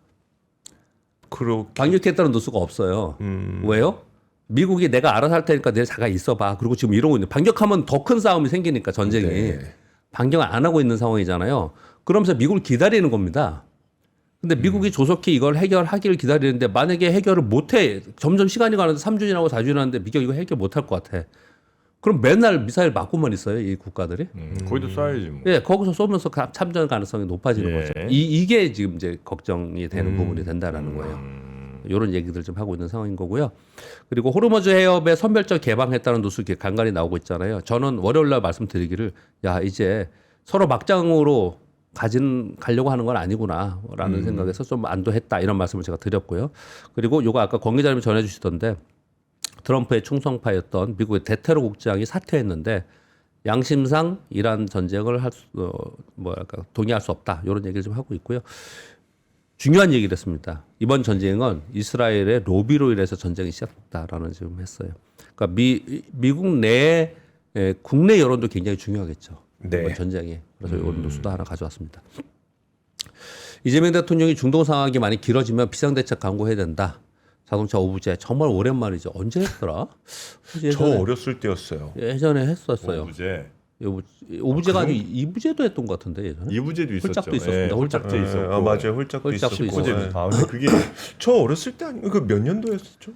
그렇게 반격했다는 뉴스가 없어요. 왜요? 미국이 내가 알아서 할 테니까 내가 잠깐 있어봐. 그리고 지금 이러고 있는 반격하면 더 큰 싸움이 생기니까 전쟁이 네. 반격을 안 하고 있는 상황이잖아요. 그러면서 미국을 기다리는 겁니다. 근데 미국이 조속히 이걸 해결하기를 기다리는데 만약에 해결을 못해 점점 시간이 가는데 3주 지나고 4주 지나는데 미국 이거 해결 못할 것 같아. 그럼 맨날 미사일 맞고만 있어요 이 국가들이. 거기도 쏴야지 뭐. 예, 거기서 쏘면서 참전 가능성이 높아지는 예. 거죠. 이게 지금 이제 걱정이 되는 부분이 된다라는 거예요. 이런 얘기들 좀 하고 있는 상황인 거고요. 그리고 호르무즈 해협에 선별적 개방했다는 뉴스 간간히 나오고 있잖아요. 저는 월요일 날 말씀드리기를 야 이제 서로 막장으로 가려고 하는 건 아니구나라는 생각에서 좀 안도했다 이런 말씀을 제가 드렸고요. 그리고 요거 아까 권 기자님이 전해주시던데 트럼프의 충성파였던 미국의 대테러 국장이 사퇴했는데 양심상 이란 전쟁을 동의할 수 없다 이런 얘기를 좀 하고 있고요. 중요한 얘기를 했습니다. 이번 전쟁은 이스라엘의 로비로 인해서 전쟁이 시작됐다라는 지금 했어요. 그러니까 미국 내 국내 여론도 굉장히 중요하겠죠. 네. 이번 전쟁이. 그래서 이런 뉴스도 하나 가져왔습니다. 이재명 대통령이 중동 상황이 많이 길어지면 비상대책 강구해야 된다. 자동차 오부제 정말 오랜만이죠. 언제 했더라? 저 어렸을 때였어요. 예전에 했었어요. 오부제. 오부제가 아니고 이부제도 했던 것 같은데 예전에. 이부제도 있었죠. 홀짝도 있었습니다. 홀짝도 홀짝제 있었고. 아 맞아요. 홀짝도 있었고. 있었고. 아 근데 그게 저 어렸을 때 아니 그몇 년도였었죠?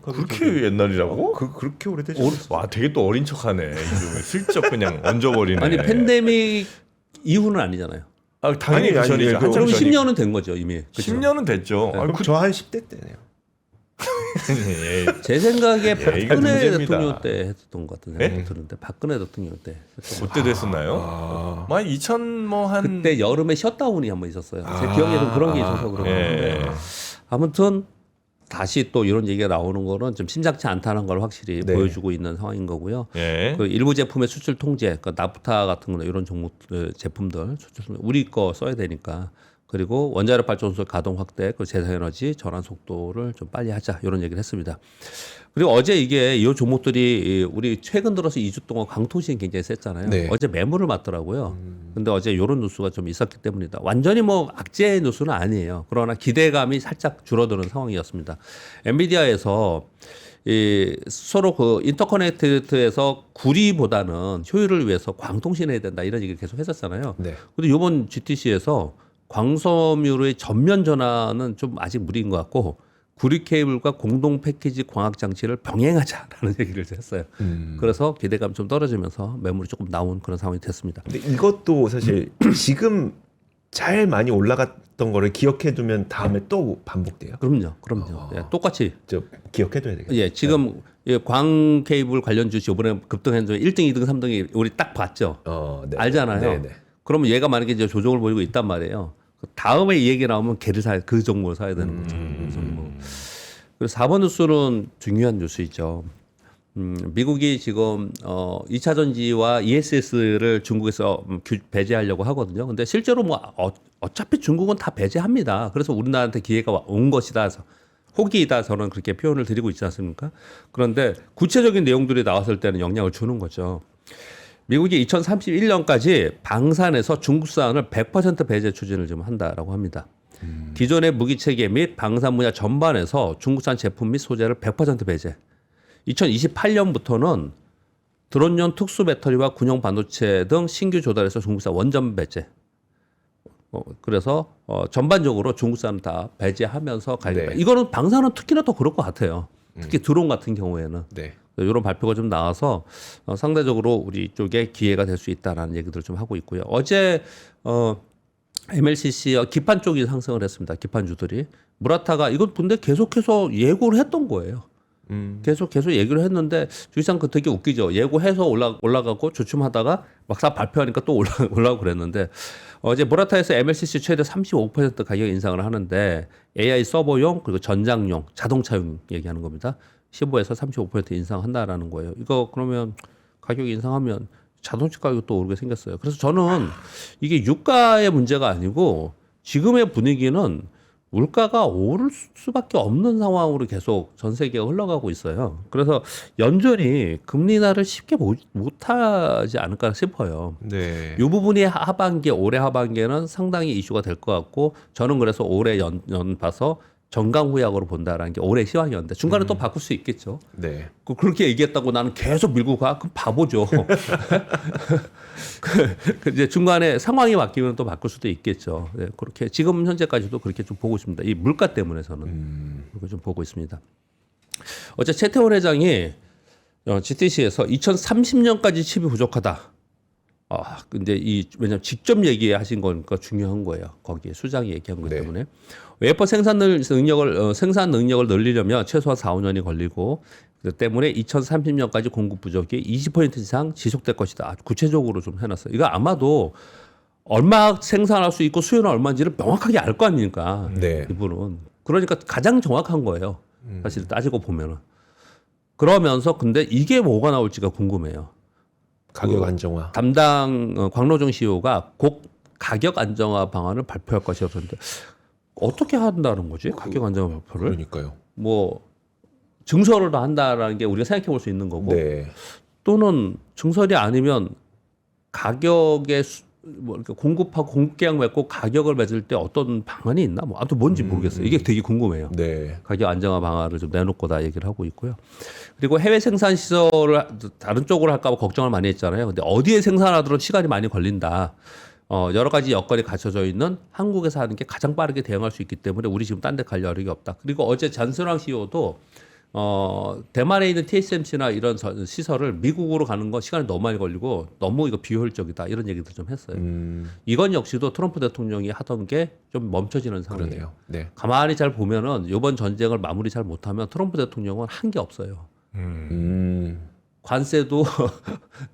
그렇게 옛날이라고? 그렇게 오래되지 와 되게 또 어린 척하네. 이름을 슬쩍 그냥 얹어버리네. 아니 팬데믹 이후는 아니잖아요. 아, 당연히 그 아니, 전이죠. 아니, 한참 그럼 전이고. 10년은 된 거죠 이미. 그쵸? 10년은 됐죠. 아, 그럼 저 한 10대 때네요. 제 생각에 이게 박근혜 문제입니다. 대통령 때 했던 것 같은 생각이 드는데 박근혜 대통령 때 그때 됐었나요? 만 2000 뭐 한 그때 여름에 셧다운이 한번 있었어요. 제 기억에는 그런 게 있어서 그런 건데 아무튼 다시 또 이런 얘기가 나오는 거는 좀 심상치 않다는 걸 확실히 네. 보여주고 있는 상황인 거고요. 예. 그 일부 제품의 수출 통제, 그 나프타 같은 거나 이런 종목 제품들 수출 우리 거 써야 되니까. 그리고 원자력 발전소 가동 확대, 그 재생에너지 전환 속도를 좀 빨리 하자 이런 얘기를 했습니다. 그리고 어제 이게 이 종목들이 우리 최근 들어서 2주 동안 강토시행 굉장히 셌잖아요. 네. 어제 매물을 맞더라고요. 근데 어제 이런 뉴스가 좀 있었기 때문이다. 완전히 뭐 악재 뉴스는 아니에요. 그러나 기대감이 살짝 줄어드는 상황이었습니다. 엔비디아에서 서로 그 인터커넥트에서 구리보다는 효율을 위해서 광통신 해야 된다 이런 얘기를 계속 했었잖아요. 네. 근데 이번 GTC에서 광섬유로의 전면 전환은 좀 아직 무리인 것 같고 구리 케이블과 공동 패키지 광학 장치를 병행하자라는 얘기를 했어요. 그래서 기대감 좀 떨어지면서 매물이 조금 나온 그런 상황이 됐습니다. 근데 이것도 사실 지금 잘 많이 올라갔던 거를 기억해두면 다음에 또 반복돼요. 그럼요. 예, 똑같이 저 기억해둬야 되겠죠. 예, 지금 광 케이블 관련 주식 이번에 급등했는데 1등, 2등, 3등이 우리 딱 봤죠. 네. 알잖아요. 네네. 그러면 얘가 만약에 이제 조정을 보이고 있단 말이에요. 다음에 이 얘기 나오면 걔를 그 종목을 사야 되는 거죠. 그래서 뭐. 그리고 4번 뉴스는 중요한 뉴스이죠. 미국이 지금 2차 전지와 ESS를 중국에서 배제하려고 하거든요. 근데 실제로 뭐 어차피 중국은 다 배제합니다. 그래서 우리나라한테 기회가 온 것이다. 호기이다. 저는 그렇게 표현을 드리고 있지 않습니까? 그런데 구체적인 내용들이 나왔을 때는 영향을 주는 거죠. 미국이 2031년까지 방산에서 중국산을 100% 배제 추진을 좀 한다라고 합니다. 기존의 무기 체계 및 방산 분야 전반에서 중국산 제품 및 소재를 100% 배제. 2028년부터는 드론용 특수 배터리와 군용 반도체 등 신규 조달에서 중국산 원전 배제. 그래서 전반적으로 중국산을 다 배제하면서 가겠다. 네. 이거는 방산은 특히나 더 그럴 것 같아요. 특히 드론 같은 경우에는. 네. 이런 발표가 좀 나와서 상대적으로 우리 쪽에 기회가 될 수 있다라는 얘기들을 좀 하고 있고요. 어제 MLCC와 기판 쪽이 상승을 했습니다. 기판주들이. 무라타가 이건 근데 계속해서 예고를 했던 거예요. 계속 얘기를 했는데 주식시장 그 되게 웃기죠. 예고해서 올라가고 주춤하다가 막상 발표하니까 또 올라가고 그랬는데 어제 무라타에서 MLCC 최대 35% 가격 인상을 하는데 AI 서버용 그리고 전장용 자동차용 얘기하는 겁니다. 15에서 35% 인상한다라는 거예요. 이거 그러면 가격 인상하면 자동차 가격이 또 오르게 생겼어요. 그래서 저는 이게 유가의 문제가 아니고 지금의 분위기는 물가가 오를 수밖에 없는 상황으로 계속 전 세계가 흘러가고 있어요. 그래서 연준이 금리 인하를 쉽게 못하지 않을까 싶어요. 네. 이 부분이 올해 하반기에는 상당히 이슈가 될 것 같고 저는 그래서 올해 봐서 정강후약으로 본다라는 게 올해 시황이었는데 중간에 또 바꿀 수 있겠죠. 네. 그렇게 얘기했다고 나는 계속 밀고 가? 그럼 바보죠. 이제 중간에 상황이 바뀌면 또 바꿀 수도 있겠죠. 네, 그렇게 지금 현재까지도 그렇게 좀 보고 있습니다. 이 물가 때문에 저는 그렇게 좀 보고 있습니다. 어제 최태원 회장이 GTC에서 2030년까지 칩이 부족하다. 근데 왜냐면 직접 얘기하신 거니까 중요한 거예요. 거기에 수장이 얘기한 거기 때문에. 웨이퍼 생산 능력을 늘리려면 최소한 4~5년이 걸리고 그 때문에 2030년까지 공급 부족이 20% 이상 지속될 것이다. 아주 구체적으로 좀 해놨어요. 이거 아마도 얼마 생산할 수 있고 수요는 얼마인지를 명확하게 알 거 아닙니까? 네. 이분은. 그러니까 가장 정확한 거예요. 사실 따지고 보면은. 그러면서 근데 이게 뭐가 나올지가 궁금해요. 가격 안정화. 담당 광로정 CEO가 곧 가격 안정화 방안을 발표할 것이었는데 어떻게 한다는 거지? 가격 안정화 발표를? 그러니까요. 뭐 증설을 한다라는 게 우리가 생각해 볼 수 있는 거고 네. 또는 증설이 아니면 가격에 뭐 이렇게 공급하고 공급 계약 맺고 가격을 맺을 때 어떤 방안이 있나? 뭐 아무튼 뭔지 모르겠어요. 이게 되게 궁금해요. 네. 가격 안정화 방안을 좀 내놓고 다 얘기를 하고 있고요. 그리고 해외 생산 시설을 다른 쪽으로 할까 봐 걱정을 많이 했잖아요. 근데 어디에 생산하도록 시간이 많이 걸린다. 여러 가지 여건이 갖춰져 있는 한국에서 하는 게 가장 빠르게 대응할 수 있기 때문에 우리 지금 딴 데 갈 여력이 없다. 그리고 어제 잔스랑 CEO도 대만에 있는 TSMC나 이런 시설을 미국으로 가는 거 시간이 너무 많이 걸리고 너무 이거 비효율적이다 이런 얘기도 좀 했어요. 이건 역시도 트럼프 대통령이 하던 게 좀 멈춰지는 상황이에요. 그러네요. 네. 가만히 잘 보면은 이번 전쟁을 마무리 잘 못하면 트럼프 대통령은 한 게 없어요. 관세도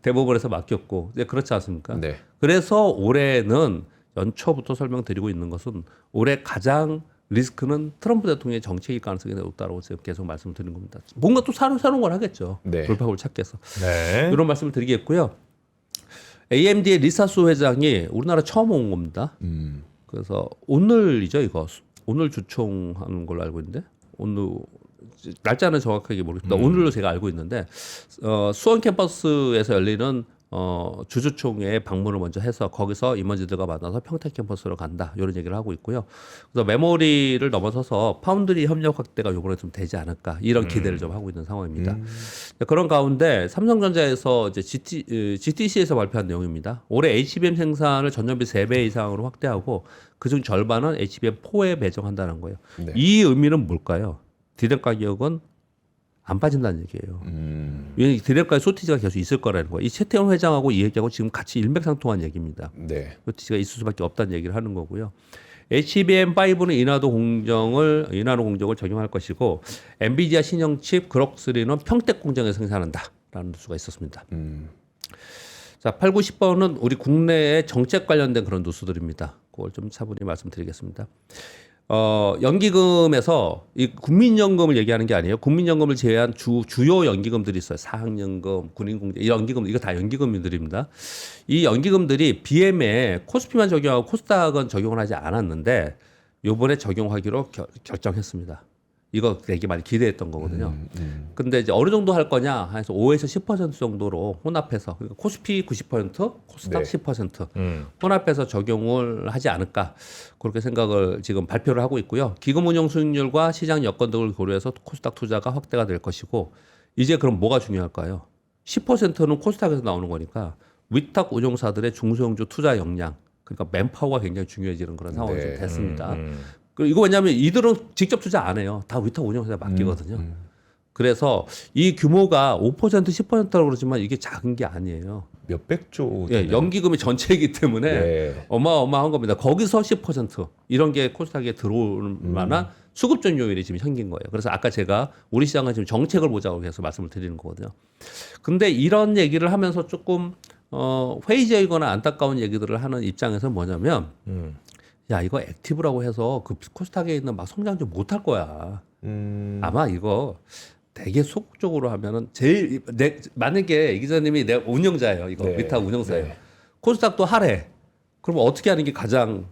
대법원에서 맡겼고, 네, 그렇지 않습니까? 네. 그래서 올해는 연초부터 설명드리고 있는 것은 올해 가장 리스크는 트럼프 대통령의 정책일 가능성이 높다고 제가 계속 말씀드리는 겁니다. 뭔가 또 새로운 걸 하겠죠. 네. 돌파구를 찾겠어. 네. 이런 말씀을 드리겠고요. AMD의 리사수 회장이 우리나라 처음 온 겁니다. 그래서 오늘이죠, 이거. 오늘 주총하는 걸로 알고 있는데 오늘 날짜는 정확하게 모르겠다. 오늘로 제가 알고 있는데 수원 캠퍼스에서 열리는 주주총회에 방문을 먼저 해서 거기서 임원진들과 만나서 평택 캠퍼스로 간다 이런 얘기를 하고 있고요. 그래서 메모리를 넘어서서 파운드리 협력 확대가 이번에 좀 되지 않을까 이런 기대를 좀 하고 있는 상황입니다. 그런 가운데 삼성전자에서 이제 GTC에서 발표한 내용입니다. 올해 HBM 생산을 전년비 3배 이상으로 확대하고 그중 절반은 HBM4에 배정한다는 거예요. 네. 이 의미는 뭘까요? 디램 가격은 안 빠진다는 얘기예요. 왜냐하면 디램 가격 쇼티지가 계속 있을 거라는 거예요. 이 최태원 회장하고 이 얘기하고 지금 같이 일맥상통한 얘기입니다. 네. 쇼티지가 있을 수밖에 없다는 얘기를 하는 거고요. HBM5는 인하도 공정을 적용할 것이고 엔비디아 신형 칩 그럭3는 평택 공장에서 생산한다라는 뉴스가 있었습니다. 자, 8, 9, 10번은 우리 국내의 정책 관련된 그런 뉴스들입니다. 그걸 좀 차분히 말씀드리겠습니다. 연기금에서 이 국민연금을 얘기하는 게 아니에요. 국민연금을 제외한 주요 연기금들이 있어요. 사학연금, 군인공제, 이 연기금, 이거 다 연기금들입니다. 이 연기금들이 BM에 코스피만 적용하고 코스닥은 적용을 하지 않았는데 요번에 적용하기로 결정했습니다. 이거 되게 많이 기대했던 거거든요. 근데 이제 어느 정도 할 거냐 해서 5에서 10% 정도로 혼합해서 그러니까 코스피 90%, 코스닥 네. 10% 혼합해서 적용을 하지 않을까 그렇게 생각을 지금 발표를 하고 있고요. 기금 운용 수익률과 시장 여건 등을 고려해서 코스닥 투자가 확대가 될 것이고 이제 그럼 뭐가 중요할까요? 10%는 코스닥에서 나오는 거니까 위탁 운용사들의 중소형주 투자 역량 그러니까 맨파워가 굉장히 중요해지는 그런 상황이 좀 됐습니다. 그리고 이거 왜냐하면 이들은 직접 투자 안 해요. 다 위탁 운영사에 맡기거든요. 그래서 이 규모가 5% 10%라고 그러지만 이게 작은 게 아니에요. 몇백 조. 예, 연기금이 전체이기 때문에 네. 어마어마한 겁니다. 거기서 10% 이런 게 코스닥에 들어올 만한 수급적 요인이 지금 생긴 거예요. 그래서 아까 제가 우리 시장은 지금 정책을 보자고 해서 말씀을 드리는 거거든요. 근데 이런 얘기를 하면서 조금 회의적이거나 안타까운 얘기들을 하는 입장에서 뭐냐면 야 이거 액티브라고 해서 그 코스닥에 있는 막 성장주 못할 거야. 아마 이거 되게 소극적으로 하면은 제일 만약에 이 기자님이 내가 운영자예요. 이거 네. 위탁 운영사예요. 네. 코스닥도 하래. 그럼 어떻게 하는 게 가장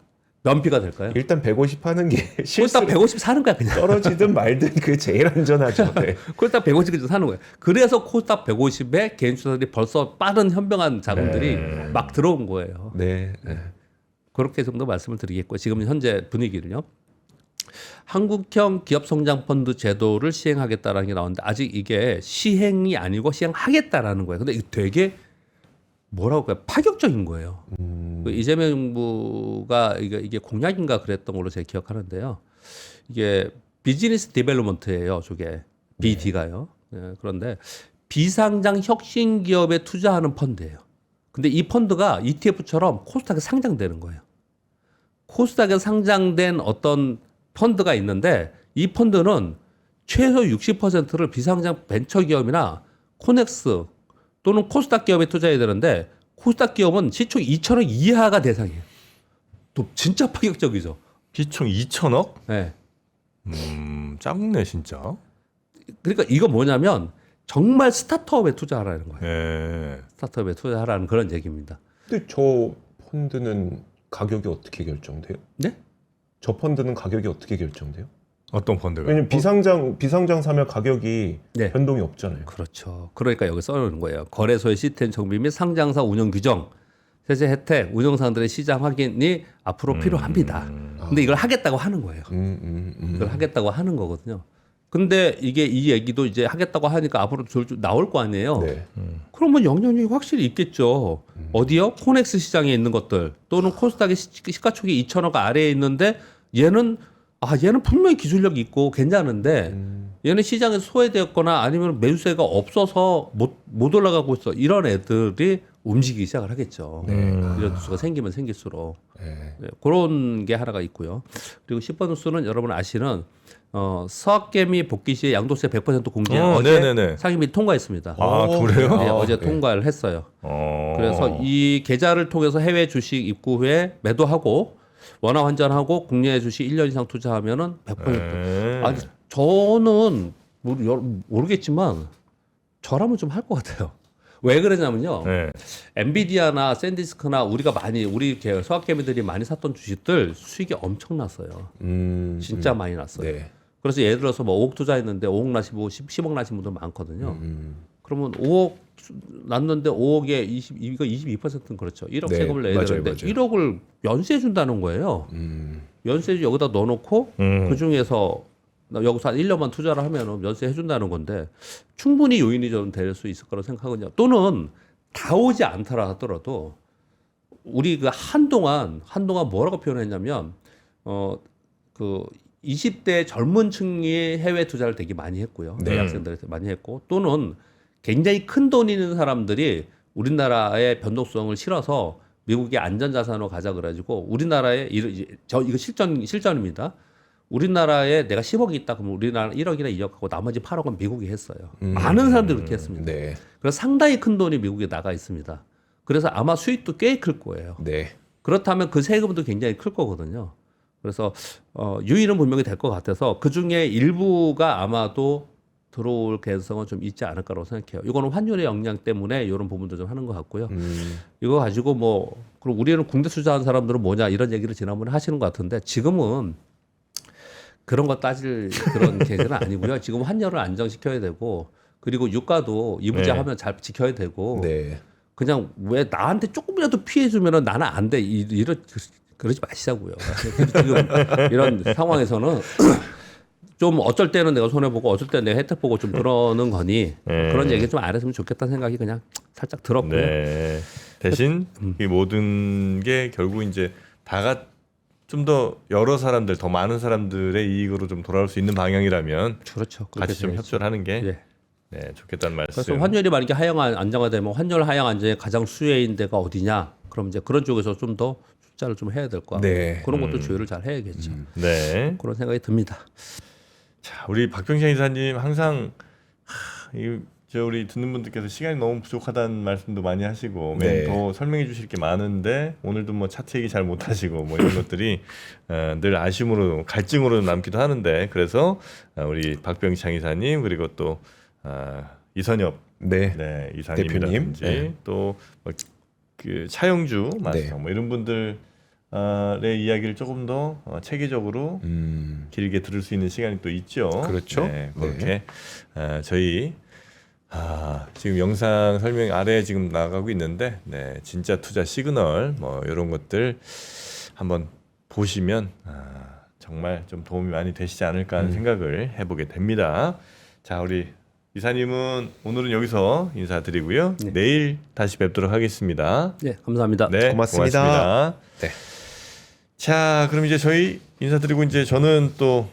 면피가 될까요? 일단 150 하는 게 코스닥 실수 150 사는 거야 그냥. 떨어지든 말든 그게 제일 안전하죠. 네. 코스닥 150에 사는 거예요. 그래서 코스닥 150에 개인 투자들이 벌써 빠른 현명한 자금들이 막 들어온 거예요. 네. 그렇게 정도 말씀을 드리겠고 지금 현재 분위기를요. 한국형 기업성장펀드 제도를 시행하겠다라는 게 나오는데 아직 이게 시행이 아니고 시행하겠다라는 거예요. 근데 이게 되게 뭐라고 할까요? 파격적인 거예요. 그 이재명 정부가 이게 공약인가 그랬던 걸로 제가 기억하는데요. 이게 비즈니스 디벨롭먼트예요. 저게 BD가요. 네, 그런데 비상장 혁신 기업에 투자하는 펀드예요. 근데 이 펀드가 ETF처럼 코스닥에 상장되는 거예요. 코스닥에 상장된 어떤 펀드가 있는데 이 펀드는 최소 60%를 비상장 벤처기업이나 코넥스 또는 코스닥 기업에 투자해야 되는데 코스닥 기업은 시총 2천억 이하가 대상이에요. 또 진짜 파격적이죠. 시총 2천억? 네. 작네 진짜. 그러니까 이거 뭐냐면 정말 스타트업에 투자하라는 거예요. 예. 스타트업에 투자하라는 그런 얘기입니다. 근데 저 펀드는 가격이 어떻게 결정돼요? 네? 저 펀드는 가격이 어떻게 결정돼요? 어떤 펀드가? 왜냐면 비상장 사면 가격이 네. 변동이 없잖아요. 그렇죠. 그러니까 여기 써놓은 거예요. 거래소의 시스템 정비 및 상장사 운영 규정, 세제 혜택, 운영사들의 시장 확인이 앞으로 필요합니다. 근데 이걸 하겠다고 하는 거예요. 이걸 하겠다고 하는 거거든요. 근데 이게 이 얘기도 이제 하겠다고 하니까 앞으로 줄줄 나올 거 아니에요. 네. 그러면 영향력이 확실히 있겠죠. 어디요? 코넥스 시장에 있는 것들 또는 코스닥의 시가총액 2천억 아래에 있는데 얘는 분명히 기술력이 있고 괜찮은데 얘는 시장에서 소외되었거나 아니면 매수세가 없어서 못 올라가고 있어. 이런 애들이 움직이기 시작을 하겠죠. 이런 뉴스가 생기면 생길수록. 네. 네, 그런 게 하나가 있고요. 그리고 10번 뉴스는 여러분 아시는 서학개미 복귀 시에 양도세 100% 공제 어제 네네네. 상임위 통과했습니다. 아 그래요? 네, 어제 네. 통과를 했어요. 그래서 이 계좌를 통해서 해외 주식 입구 후에 매도하고 원화 환전하고 국내 주식 1년 이상 투자하면은 100%. 아니 저는 모르겠지만 저라면 좀 할 것 같아요. 왜 그러냐면요. 네. 엔비디아나 샌디스크나 우리 계열 서학개미들이 많이 샀던 주식들 수익이 엄청났어요. 진짜 많이 났어요. 네. 그래서 예를 들어서 뭐 5억 투자했는데 5억 나시고 10억 나신 분들 많거든요. 그러면 5억 났는데 5억에 이거 22%는 그렇죠. 1억 네, 세금을 내야 맞아요, 되는데 맞아요. 1억을 연수해 준다는 거예요. 연수해 여기다 넣어놓고 그 중에서 여기서 한 1년만 투자를 하면 연수해 준다는 건데 충분히 요인이 좀 될 수 있을 거라고 생각하거든요. 또는 다 오지 않더라 하더라도 우리 그 한동안 뭐라고 표현했냐면 그 20대 젊은 층이 해외 투자를 되게 많이 했고요. 대학생들이 많이 했고 또는 굉장히 큰 돈 있는 사람들이 우리나라의 변동성을 실어서 미국의 안전자산으로 가자 그래가지고 우리나라에 이거 실전입니다. 우리나라에 내가 10억이 있다 그러면 우리나라 1억이나 2억하고 나머지 8억은 미국이 했어요. 많은 사람들이 그렇게 했습니다. 네. 그래서 상당히 큰 돈이 미국에 나가 있습니다. 그래서 아마 수익도 꽤 클 거예요. 네. 그렇다면 그 세금도 굉장히 클 거거든요. 그래서 유인은 분명히 될 것 같아서 그 중에 일부가 아마도 들어올 가능성은 좀 있지 않을까라고 생각해요. 이거는 환율의 영향 때문에 이런 부분도 좀 하는 것 같고요. 이거 가지고 그럼 우리는 국내 투자한 사람들은 뭐냐 이런 얘기를 지난번에 하시는 것 같은데 지금은 그런 거 따질 그런 계획은 아니고요. 지금 환율을 안정시켜야 되고 그리고 유가도 이부제하면 잘 지켜야 되고 네. 그냥 왜 나한테 조금이라도 피해 주면은 나는 안 돼. 그러지 마시자고요. 지금 이런 상황에서는 좀 어쩔 때는 내가 손해 보고 어쩔 때는 내가 혜택 보고 좀 그러는 거니 그런 얘기 좀 안 했으면 좋겠다는 생각이 그냥 살짝 들었고요. 네. 대신 이 모든 게 결국 이제 다가 좀 더 여러 사람들, 더 많은 사람들의 이익으로 좀 돌아올 수 있는 방향이라면 그렇죠. 같이 좀 협조를 하는 게 예. 네, 좋겠다는 말씀. 그래서 환율이 만약에 하향 안정화되면 환율 하향 안정의 가장 수혜인 데가 어디냐? 그럼 이제 그런 쪽에서 좀 더 투자를 좀 해야 될 거 같고 네. 그런 것도 조율을 잘 해야겠죠. 네. 그런 생각이 듭니다. 자, 우리 박병창 이사님 항상 저 우리 듣는 분들께서 시간이 너무 부족하다는 말씀도 많이 하시고 네. 더 설명해 주실 게 많은데 오늘도 뭐 차트 얘기 잘 못하시고 뭐 이런 것들이 늘 아쉬움으로 갈증으로 남기도 하는데 그래서 우리 박병창 이사님 그리고 또 이선엽 네. 네, 이사님이라든지 대표님. 네. 또 그 차영주 마스터 네. 뭐 이런 분들의 이야기를 조금 더 체계적으로 길게 들을 수 있는 시간이 또 있죠. 그렇죠. 네, 그렇게 저희 지금 영상 설명 아래에 지금 나가고 있는데 네, 진짜 투자 시그널 뭐 이런 것들 한번 보시면 정말 좀 도움이 많이 되시지 않을까 하는 생각을 해보게 됩니다. 자, 우리 이사님은 오늘은 여기서 인사드리고요. 네. 내일 다시 뵙도록 하겠습니다. 네, 감사합니다. 네, 고맙습니다. 네. 자, 그럼 이제 저희 인사드리고 이제 저는 또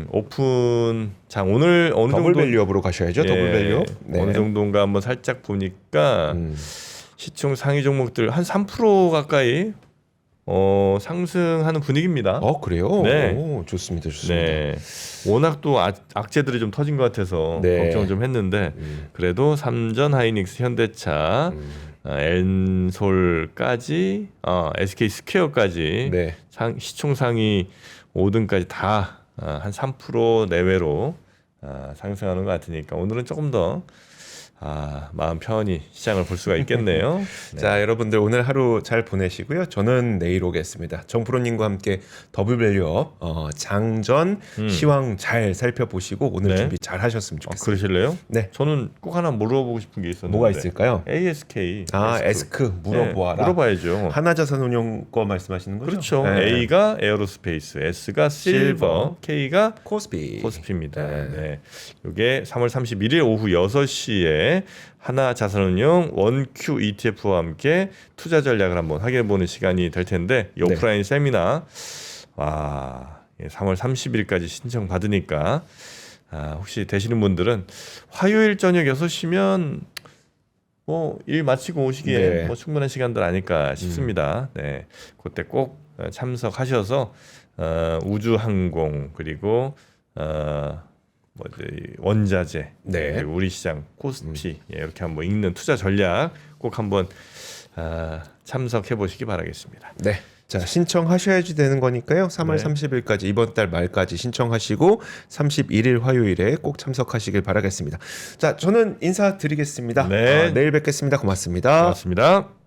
오픈장 오늘 어느 더블 정도 밸류업으로 가셔야죠. 더블 밸류. 네. 어느 정도인가 한번 살짝 보니까 시총 상위 종목들 한 3% 가까이 상승하는 분위기입니다. 그래요? 네. 오, 좋습니다. 좋습니다. 네. 워낙 또 악재들이 좀 터진 것 같아서 네. 걱정을 좀 했는데 그래도 삼전 하이닉스 현대차 엔솔까지 SK 스퀘어까지 네. 시총 상위 5등까지 다 한 3% 내외로 상승하는 것 같으니까 오늘은 조금 더 마음 편히 시장을 볼 수가 있겠네요. 네. 자, 여러분들 오늘 하루 잘 보내시고요. 저는 내일 오겠습니다. 정프로님과 함께 더블 밸류업 장전 시황 잘 살펴보시고 오늘 네. 준비 잘 하셨으면 좋겠습니다. 그러실래요? 네. 저는 꼭 하나 물어보고 싶은 게 있었는데 뭐가 있을까요? ASK 에스크 물어보아라. 네, 물어봐야죠. 하나자산운용 거 말씀하시는 거죠? 그렇죠. 네. A가 에어로스페이스, S가 실버, K가 코스피. 코스피입니다. 네. 네. 이게 3월 31일 오후 6시에 하나자산운용 원큐 ETF와 함께 투자 전략을 한번 확인해 보는 시간이 될 텐데 이 네. 오프라인 세미나 3월 30일까지 신청 받으니까 혹시 되시는 분들은 화요일 저녁 6시면 뭐 일 마치고 오시기에 네. 뭐 충분한 시간들 아닐까 싶습니다. 네, 그때 꼭 참석하셔서 우주항공 그리고 원자재, 네. 그리고 우리 시장, 코스피 이렇게 한번 읽는 투자 전략 꼭 한번 참석해 보시기 바라겠습니다. 네. 자, 신청하셔야지 되는 거니까요. 3월 네. 30일까지 이번 달 말까지 신청하시고 31일 화요일에 꼭 참석하시길 바라겠습니다. 자, 저는 인사드리겠습니다. 네. 내일 뵙겠습니다. 고맙습니다. 고맙습니다.